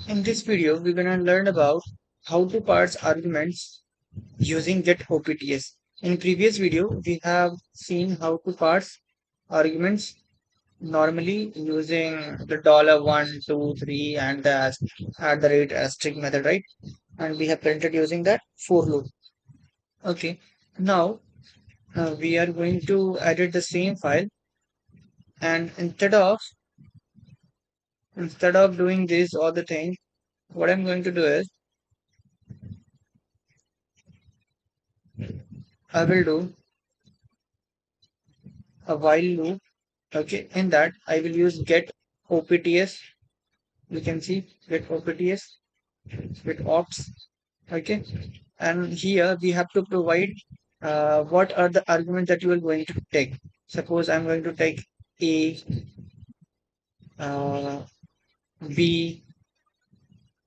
In this video, we're going to learn about how to parse arguments using getOpts. In previous video, we have seen how to parse arguments normally using the $1, 2, 3 and the at the rate asterisk method, right? And we have printed using that for loop. Okay. Now we are going to edit the same file, and instead of doing this all the thing, what I'm going to do is I will do a while loop. Okay, in that I will use get opts. You can see get opts with ops. Okay, and here we have to provide what are the arguments that you are going to take. Suppose I'm going to take a, uh, b,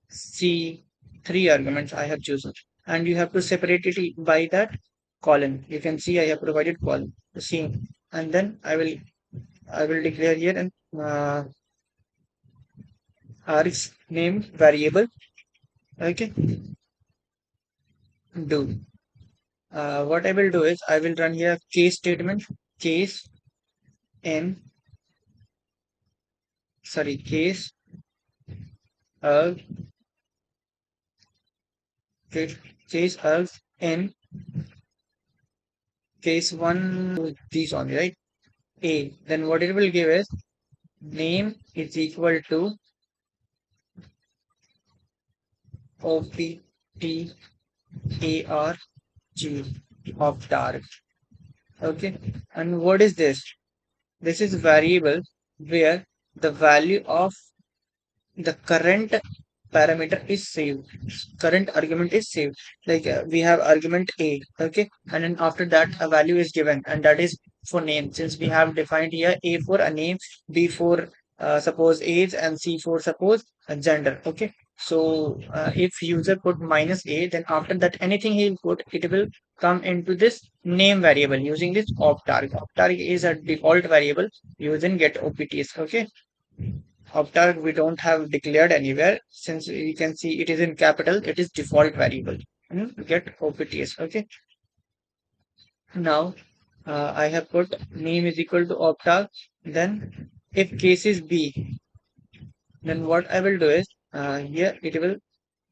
c, three arguments I have chosen, and you have to separate it by that column. You can see I have provided column the same, and then I will declare here an args name variable. Okay, do. What I will do is I will run here case statement, case n, sorry, case of, case of n, case one, these only, right? A. Then what it will give is name is equal to of t a r g of dark. Okay, and what is this? This is variable where the value of the current parameter is saved, current argument is saved. Like we have argument a, okay, and then after that a value is given, and that is for name, since we have defined here a for a name, b for suppose age, and c for suppose gender. Okay, so if user put minus a, then after that anything he will put, it will come into this name variable using this optarg is a default variable using get opts. Okay, Optar we don't have declared anywhere, since you can see it is in capital, it is default variable. Get opts. Okay. Now I have put name is equal to optar. Then if case is b, then what I will do is here it will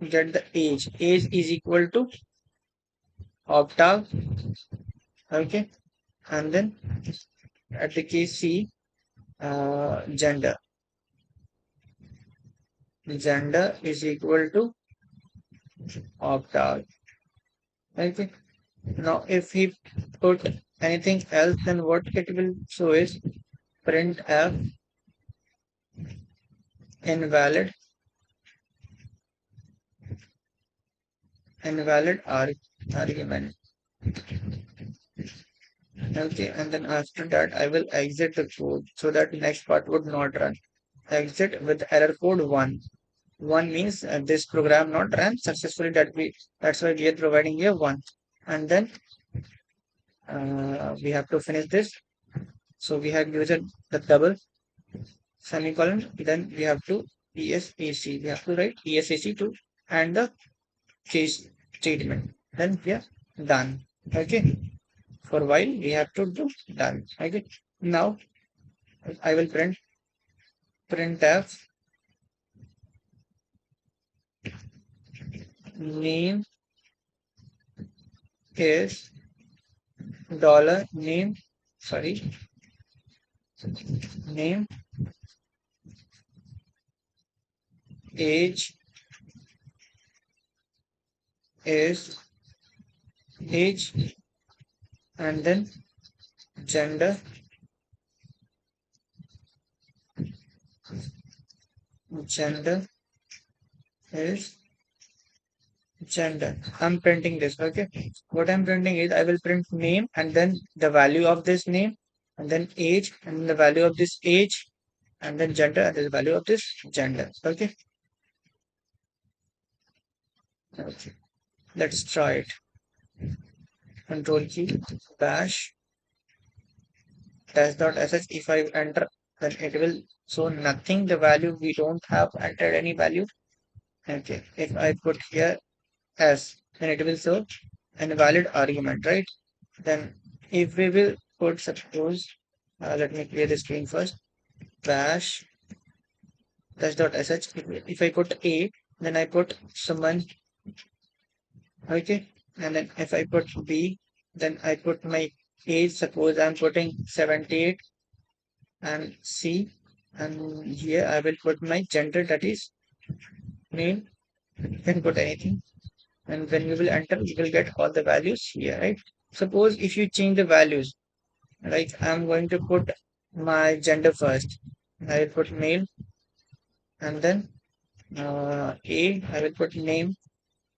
get the age. Age is equal to optar. Okay. And then at the case c, gender. Gender is equal to optar. Okay. Now, if he put anything else, then what it will show is printf invalid argument. Okay, and then after that, I will exit the code so that the next part would not run. Exit with error code 1. 1 means this program not ran successfully. That's why we are providing here 1. And then we have to finish this. So we have used the double semicolon. Then we have to ESAC. We have to write ESAC to and the case statement. Then we are done. Okay. For while we have to do done. Okay. Now I will printf name is dollar name, sorry, name, age is age, and then gender gender is gender. I'm printing this. Okay, what I'm printing is I will print name and then the value of this name, and then age and the value of this age, and then gender and the value of this gender. Okay, okay. Let's try it. Control key bash test.sh. If I enter, then it will show nothing, the value. We don't have entered any value. Okay, if I put here S, then it will show an valid argument, right? Then if we will put suppose, let me clear the screen first. Bash dash.sh. If I put A, then I put someone, okay, and then if I put B, then I put my age. Suppose I'm putting 78 and C, and here I will put my gender, that is male. You can put anything, and when you will enter, you will get all the values here, right? Suppose if you change the values, like I'm going to put my gender first, I will put male, and then I will put name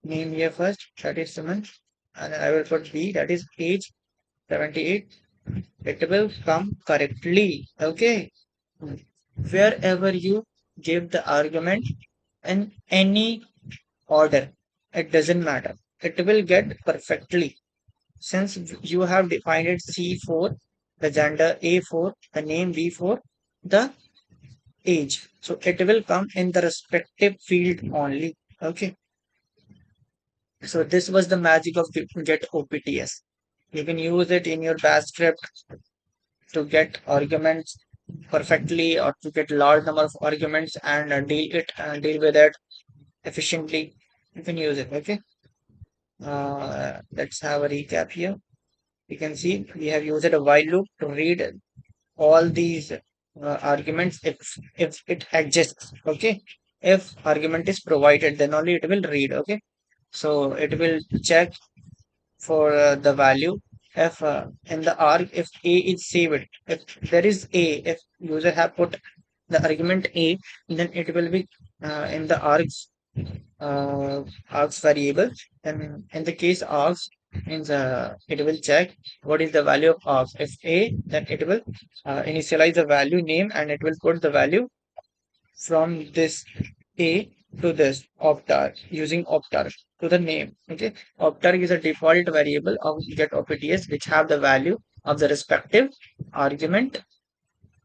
here first, that is Suman, and I will put B, that is age 78. It will come correctly, okay? Wherever you give the argument in any order, it doesn't matter. It will get perfectly. Since you have defined it C4, the gender A4, the name B4, the age. So it will come in the respective field only. Okay. So this was the magic of get OPTS. You can use it in your bash script to get arguments perfectly or to get large number of arguments and deal with it efficiently. You can use it. Okay. Let's have a recap here. You can see we have used a while loop to read all these arguments if it exists. Okay. If argument is provided, then only it will read. Okay. So it will check for the value if in the arg if a is saved, if there is a, if user have put the argument a, then it will be in the uh, args variable, and in the case args means it will check what is the value of args. If a, then it will initialize the value name and it will put the value from this A to this optar using optar to the name. Okay, optar is a default variable of get OPTS which have the value of the respective argument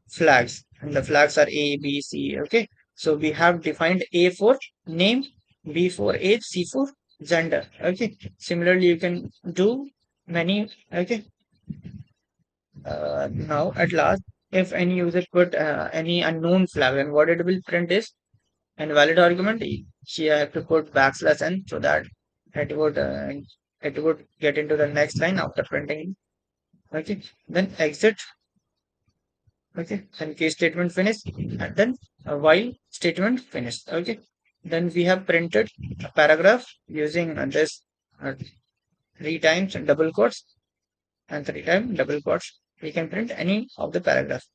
flags, and the flags are A, B, C. Okay, so we have defined A for name, B for age, C for gender. Okay, similarly you can do many. Okay, now at last, if any user put any unknown flag, then what it will print is and valid argument. She have to put backslash n so that it would uh, it would get into the next line after printing. Okay, then exit. Okay, then case statement finished, and then a while statement finished. Okay, then we have printed a paragraph using this uh, three times double quotes and three times double quotes. We can print any of the paragraph.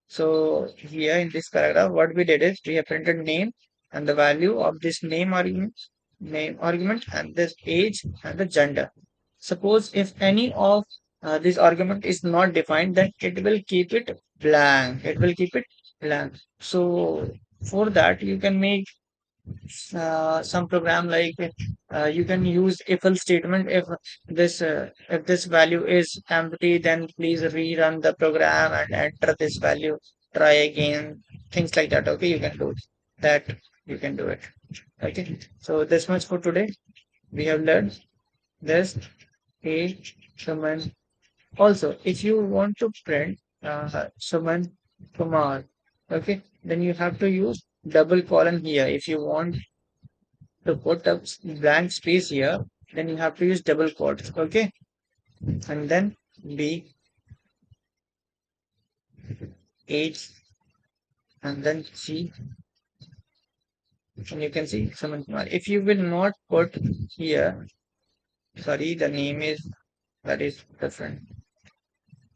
So here in this paragraph, what we did is we have printed name and the value of this name argument, and this age and the gender. Suppose if any of this argument is not defined, then it will keep it blank. It will keep it blank. So for that, you can make some program like you can use if else statement. If this value is empty, then please rerun the program and enter this value, try again, things like that. Okay, you can do that. You can do it. Okay, so this much for today. We have learned this a summon. Also, if you want to print summon Kumar, okay, then you have to use double colon here. If you want to put a blank space here, then you have to use double quotes. Okay, and then B H and then C, and you can see Suman Kumar. If you will not put here, sorry, the name is that is different.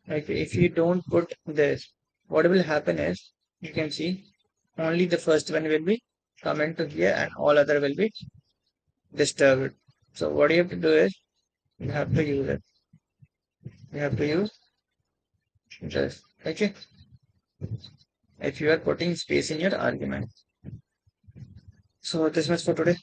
Okay, if you don't put this, what will happen is you can see only the first one will be come into here and all other will be disturbed. So what you have to do is you have to use it. You have to use this. Okay, if you are putting space in your argument. So this much for today.